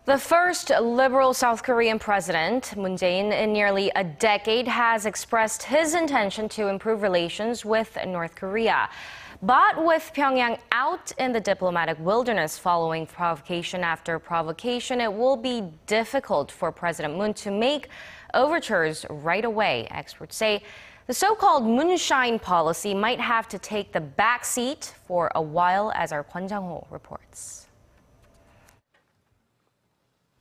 The first liberal South Korean president, Moon Jae-in, in nearly a decade, has expressed his intention to improve relations with North Korea. But with Pyongyang out in the diplomatic wilderness following provocation after provocation, it will be difficult for President Moon to make overtures right away. Experts say the so-called Moonshine policy might have to take the back seat for a while, as our Kwon Jang-ho reports.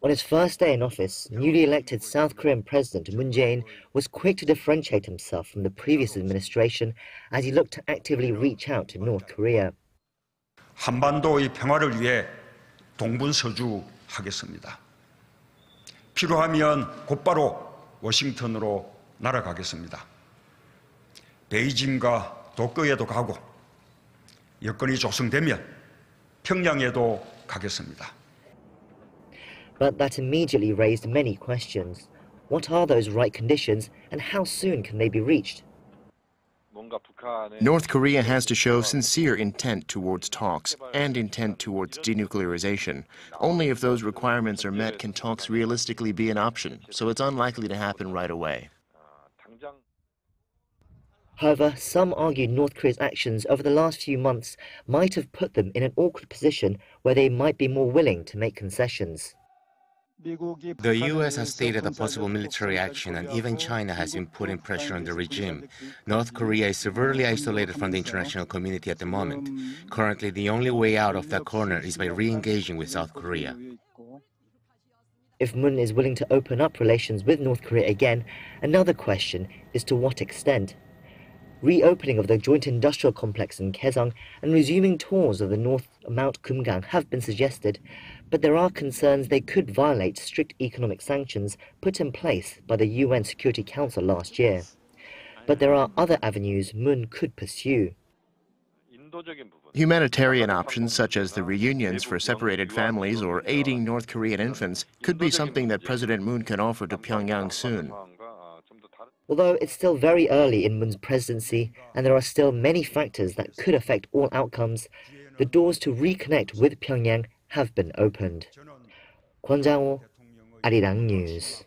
On his first day in office, newly elected South Korean President Moon Jae-in was quick to differentiate himself from the previous administration as he looked to actively reach out to North Korea. 한반도의 평화를 위해 동분서주하겠습니다. 필요하면 곧바로 워싱턴으로 날아가겠습니다. 베이징과 도쿄에도 가고 여건이 조성되면 평양에도 가겠습니다. But that immediately raised many questions. What are those right conditions and how soon can they be reached? North Korea has to show sincere intent towards talks and intent towards denuclearization. Only if those requirements are met can talks realistically be an option, so it's unlikely to happen right away. However, some argue North Korea's actions over the last few months might have put them in an awkward position where they might be more willing to make concessions. The U.S. has stated a possible military action, and even China has been putting pressure on the regime. North Korea is severely isolated from the international community at the moment. Currently, the only way out of that corner is by re-engaging with South Korea. If Moon is willing to open up relations with North Korea again, another question is to what extent. Reopening of the joint industrial complex in Kaesong and resuming tours of the North Mount Kumgang have been suggested, but there are concerns they could violate strict economic sanctions put in place by the UN Security Council last year. But there are other avenues Moon could pursue. Humanitarian options such as the reunions for separated families or aiding North Korean infants could be something that President Moon can offer to Pyongyang soon. Although it's still very early in Moon's presidency and there are still many factors that could affect all outcomes, the doors to reconnect with Pyongyang have been opened. Kwon Jang-ho, Arirang News.